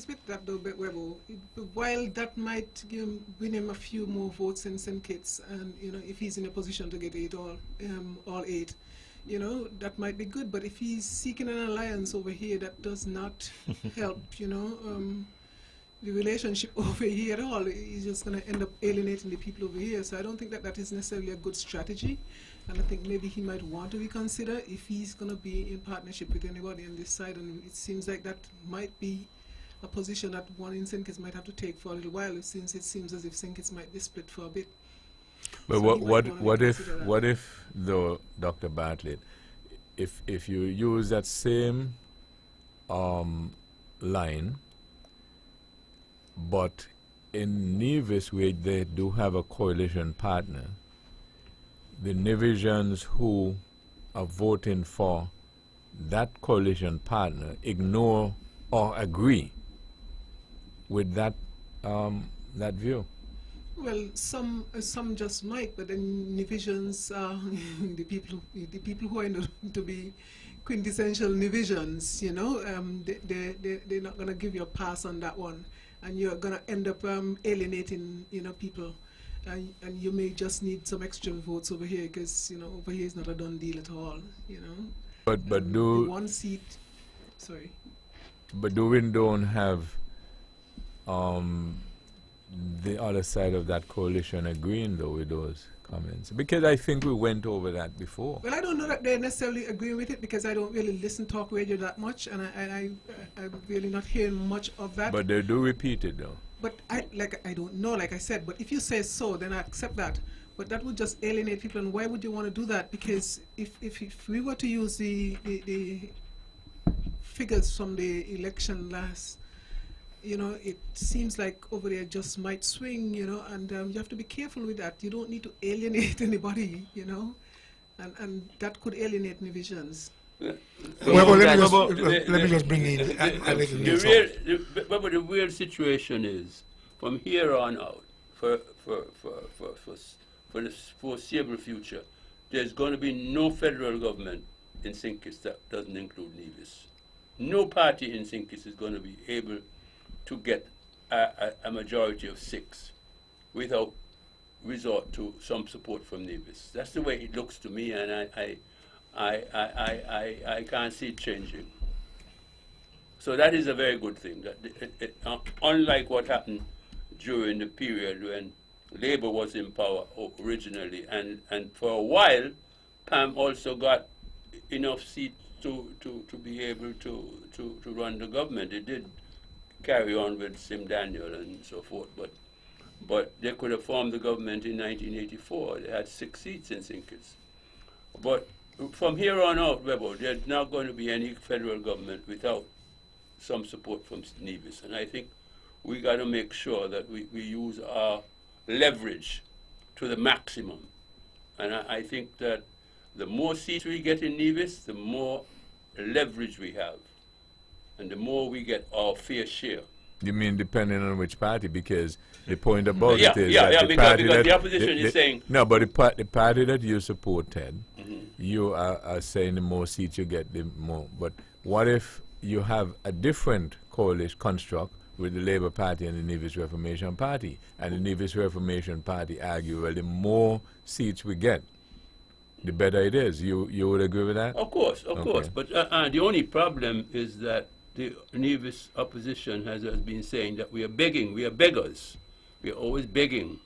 with that though, Webo, while that might win him a few more votes in St. Kitts, and you know, if he's in a position to get all 8, you know, that might be good. But if he's seeking an alliance over here, that does not help, you know, the relationship over here at all. He's just going to end up alienating the people over here. So I don't think that is necessarily a good strategy. And I think maybe he might want to reconsider if he's going to be in partnership with anybody on this side. And it seems like that might be a position that one in St. Kitts might have to take for a little while, since it seems as if St. Kitts might be split for a bit. But So he might wanna what reconsider that. what if though, Dr. Bartlett, if you use that same line, but in Nevis where they do have a coalition partner, the Nevisians who are voting for that coalition partner ignore or agree with that that view. Well, some just might, but then Nevisians, the people who are known to be quintessential Nevisians, you know, they're not going to give you a pass on that one, and you're going to end up alienating, you know, people, and you may just need some extra votes over here, because you know, over here is not a done deal at all, you know. But the do one seat, sorry. But do we don't have the other side of that coalition agreeing though with those comments? Because I think we went over that before. Well, I don't know that they necessarily agree with it, because I don't really listen to talk radio that much, and I'm really not hearing much of that. But they do repeat it though. But I don't know, like I said, but if you say so, then I accept that. But that would just alienate people, and why would you want to do that? Because if we were to use the figures from the election last, you know, it seems like over there just might swing, you know, and you have to be careful with that. You don't need to alienate anybody, you know, and that could alienate Nevisians. Well, let me just bring in a little new thought. But the weird situation is, from here on out, for the foreseeable future, there's going to be no federal government in St. Kitts that doesn't include Nevis. No party in St. Kitts is going to be able to get a majority of 6 without resort to some support from Nevis. That's the way it looks to me, and I can't see it changing. So that is a very good thing. That unlike what happened during the period when Labour was in power originally, and for a while, Pam also got enough seats to be able to run the government. It did carry on with Sim Daniel and so forth, but they could have formed the government in 1984. They had 6 seats in St. Kitts. But from here on out, Rebel, there's not going to be any federal government without some support from Nevis. And I think we got to make sure that we use our leverage to the maximum. And I think that the more seats we get in Nevis, the more leverage we have, and the more we get our fair share. You mean depending on which party? Because the point about Yeah, it is yeah, that yeah, the because party that the opposition is saying... No, but the party that you support, Ted, you are saying the more seats you get, the more. But what if you have a different coalition construct with the Labour Party and the Nevis Reformation Party, and the Nevis Reformation Party argue, well, the more seats we get, the better it is. You would agree with that? Of course, of Okay. course. But the only problem is that the Nevis opposition has been saying that we are begging, we are beggars. We are always begging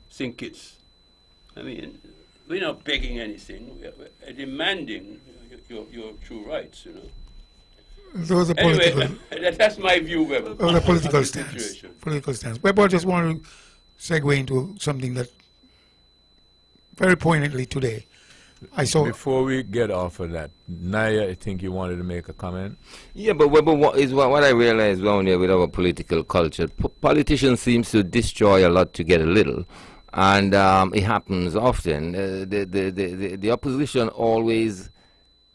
St. Kitts. I mean, we're not begging anything. We're demanding your true rights, you know. Those are political. Anyway, that's my view, Weber. Those are political on the stance. situation. Political stance. Webber, I just want to segue into something that very poignantly today I saw. Before we get off of that, Naya, I think you wanted to make a comment. Yeah, but what I realize around here with our political culture, politicians seems to destroy a lot to get a little, and it happens often. The opposition always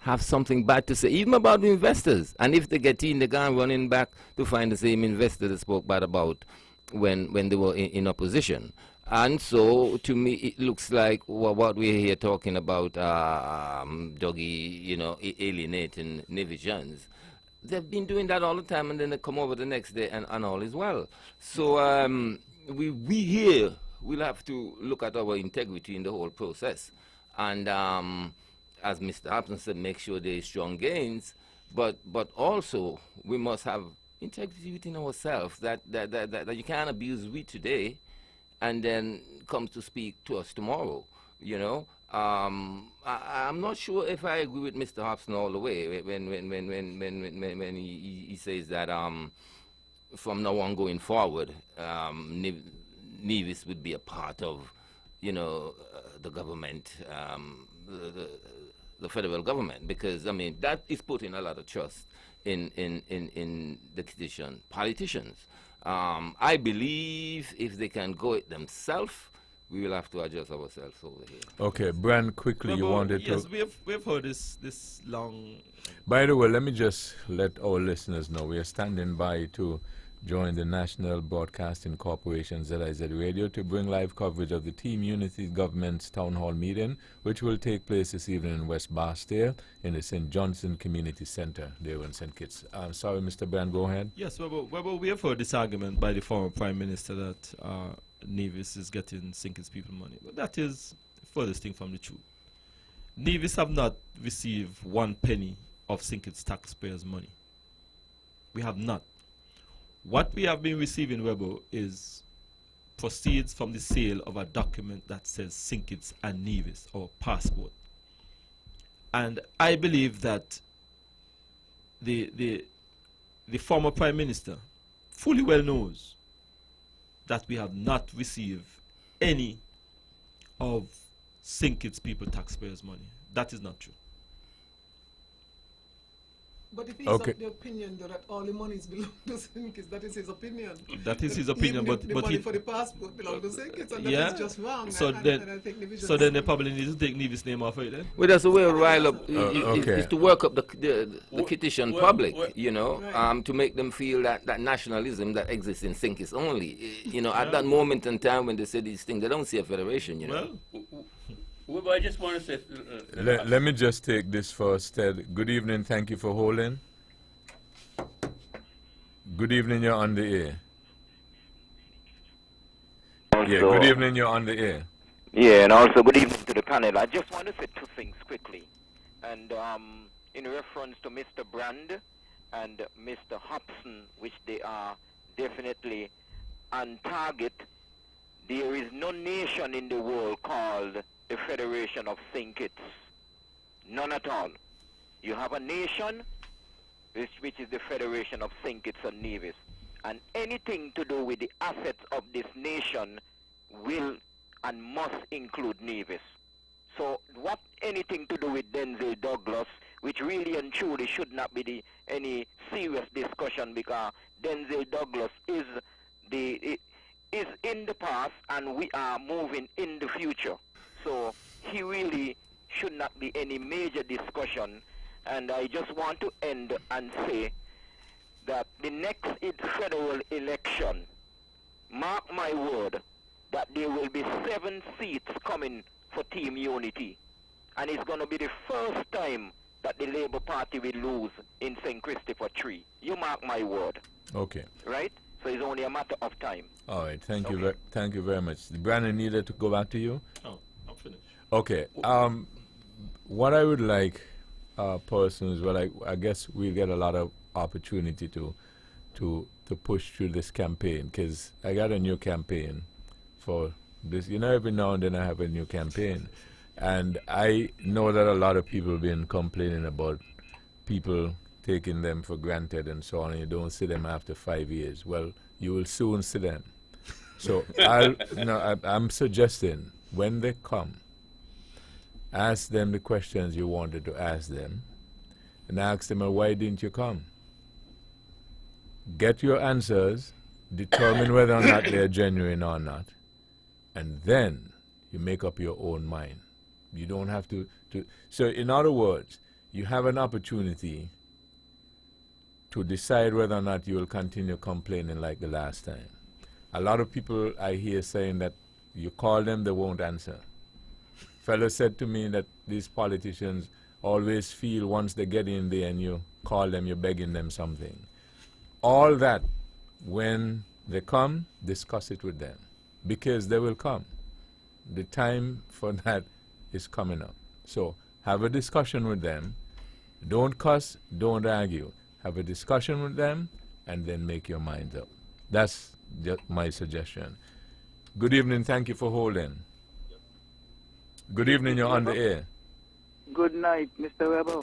have something bad to say, even about the investors. And if they get in, they go running back to find the same investor they spoke bad about when they were in opposition. And so, to me, it looks like what we're here talking about, Dougie, alienating Nevisians. They've been doing that all the time, and then they come over the next day, and all is well. So, we here will have to look at our integrity in the whole process. And as Mr. Hobson said, make sure there is strong gains, but also we must have integrity within ourselves, that you can't abuse we today and then come to speak to us tomorrow, you know. I'm not sure if I agree with Mr. Hobson all the way when he says that from now on going forward, Nevis would be a part of, the government, the federal government, because I mean that is putting a lot of trust in the politicians. I believe if they can go it themselves, we will have to adjust ourselves over here. Okay, Bran, quickly, you wanted to... Yes, we've heard this long... By the way, let me just let our listeners know we are standing by to join the National Broadcasting Corporation ZIZ Radio to bring live coverage of the Team Unity Government's Town Hall meeting, which will take place this evening in West Barstow in the St. Johnson Community Center there in St. Kitts. I'm sorry, Mr. Brand, go ahead. Yes, well, we have heard this argument by the former Prime Minister that Nevis is getting St. Kitts people money. But that is the furthest thing from the truth. Nevis have not received 1 penny of St. Kitts taxpayers' money. We have not. What we have been receiving, Webo, is proceeds from the sale of a document that says St. Kitts and Nevis, or passport. And I believe that the former Prime Minister fully well knows that we have not received any of St. Kitts people taxpayers' money. That is not true. But if he's Okay. of the opinion that all the monies belong to Sinkis, that is his opinion. That is his opinion, Even but the but money he, for the passport belong to Sinkis, and that yeah. is just wrong. So and then, I think the vision so then they is- probably need to take Nevis' name off it then. Well, that's the way to rile up, okay. is to work up the Kittitian well, public, well, you know, Right. to make them feel that nationalism that exists in Sinkis only. You know, at that moment in time when they say these things, they don't see a federation, you know. Well, Well, I just want to say. Let me just take this first, Ted. Good evening. Thank you for holding. Good evening. You're on the air. Yeah. Good evening. You're on the air. Yeah, and also good evening to the panel. I just want to say two things quickly. And in reference to Mr. Brand and Mr. Hobson, which they are definitely on target, there is no nation in the world called the Federation of Sinkits. None at all. You have a nation, which is the Federation of Sinkits and Nevis. And anything to do with the assets of this nation will and must include Nevis. So what anything to do with Denzel Douglas, which really and truly should not be any serious discussion, because Denzel Douglas is in the past and we are moving in the future. So he really should not be any major discussion. And I just want to end and say that the next federal election, mark my word, that there will be 7 seats coming for Team Unity. And it's going to be the first time that the Labour Party will lose in St. Christopher Tree. You mark my word, Okay. right? So it's only a matter of time. All right. Thank you. Okay. Thank you very much. Brandon needed to go back to you. oh, I'm finished. Okay. What I would like, persons, well, I guess we'll get a lot of opportunity to push through this campaign, because I got a new campaign for this. You know, every now and then I have a new campaign, and I know that a lot of people have been complaining about people taking them for granted and so on, and you don't see them after 5 years. Well, you will soon see them. So I'm suggesting when they come, ask them the questions you wanted to ask them, and ask them, well, why didn't you come? Get your answers, determine whether or not they're genuine or not, and then you make up your own mind. You don't have to. So, in other words, you have an opportunity to decide whether or not you will continue complaining like the last time. A lot of people I hear saying that you call them, they won't answer. Fellow said to me that these politicians always feel once they get in there and you call them, you're begging them something. All that, when they come, discuss it with them, because they will come. The time for that is coming up. So have a discussion with them. Don't cuss, don't argue. Have a discussion with them, and then make your mind up. That's just my suggestion. Good evening. Thank you for holding. Good evening. You're on the air. Good night, Mr. Weber.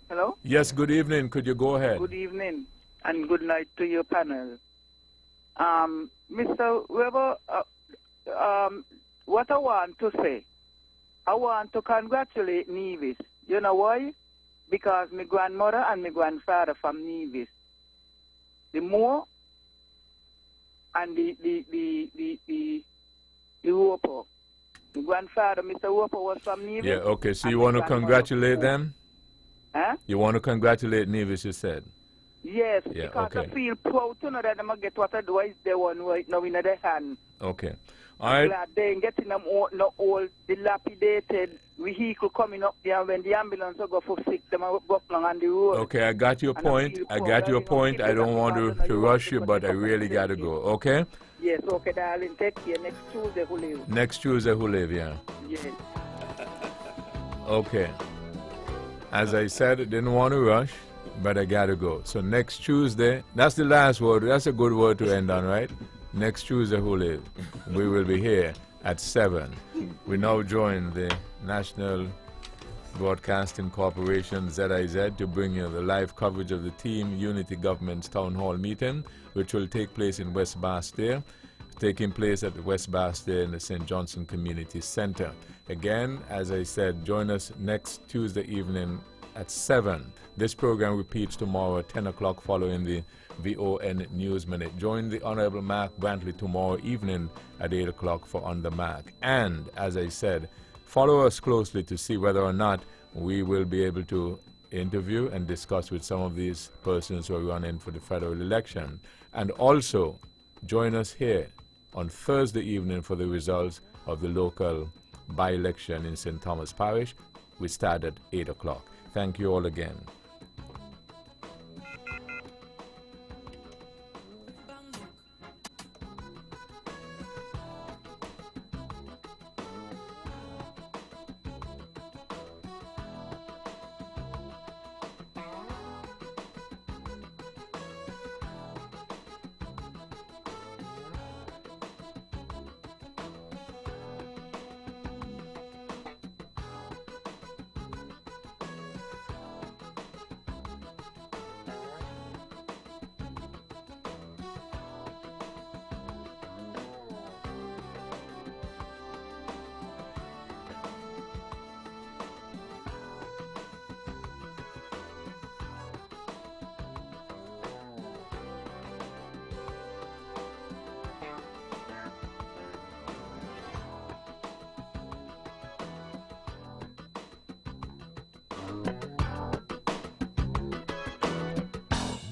Hello? Yes, good evening. Could you go ahead? Good evening, and good night to your panel. Mr. Weber, what I want to say, I want to congratulate Nevis. You know why? Because my grandmother and my grandfather from Nevis. The Moore and the Roper. My grandfather, Mr. Roper, was from Nevis. Yeah, okay. So you and want my to grandmother congratulate from them? Huh? You want to congratulate Nevis, you said? Yes, Yeah, because okay. I feel proud to know that I'm going to get what I do is the one right now in their hand. Okay. All I'm right. glad they ain't getting them all dilapidated vehicle coming up there when the ambulance will go for sick, them will go along on the road. Okay, I got your And I point. feel I proud got that, your you know, point. people I don't that want depend on to you rush you, because but they I come really and got to take go. you. Okay? Yes, okay, darling. Take care. Next Tuesday, who live? Next Tuesday, who live, yeah. Yes. Okay. As I said, I didn't want to rush, but I got to go. So next Tuesday, that's the last word. That's a good word to end on, right? Next Tuesday, who live? We will be here at 7. We now join the National Broadcasting Corporation, ZIZ, to bring you the live coverage of the Team Unity Government's Town Hall meeting, which will take place in West Bastille, taking place at the West Bastille in the St. Johnson Community Center. Again, as I said, join us next Tuesday evening at 7. This program repeats tomorrow at 10 o'clock following the VON News Minute. Join the Honorable Mark Brantley tomorrow evening at 8 o'clock for On the Mark. And, as I said, follow us closely to see whether or not we will be able to interview and discuss with some of these persons who are running for the federal election. And also, join us here on Thursday evening for the results of the local by-election in St. Thomas Parish. We start at 8 o'clock. Thank you all again.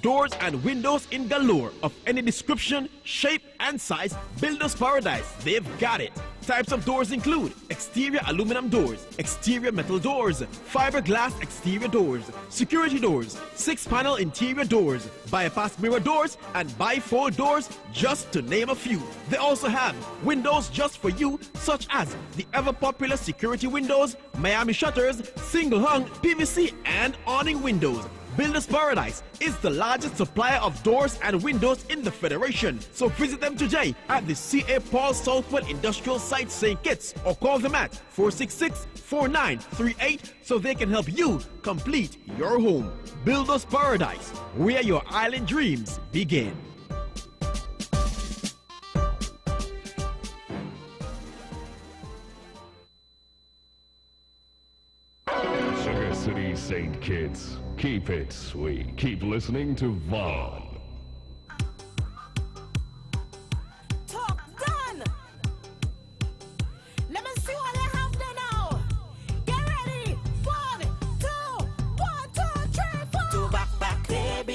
Doors and windows in galore of any description, shape, and size. Builders Paradise, they've got it. Types of doors include exterior aluminum doors, exterior metal doors, fiberglass exterior doors, security doors, 6-panel interior doors, bypass mirror doors, and bifold doors, just to name a few. They also have windows just for you, such as the ever-popular security windows, Miami shutters, single-hung PVC, and awning windows. Builders Paradise is the largest supplier of doors and windows in the Federation. So visit them today at the C.A. Paul Southwell Industrial Site, St. Kitts, or call them at 466-4938 so they can help you complete your home. Builders Paradise, where your island dreams begin. Sugar City, St. Kitts. Keep it sweet. Keep listening to Vaughn.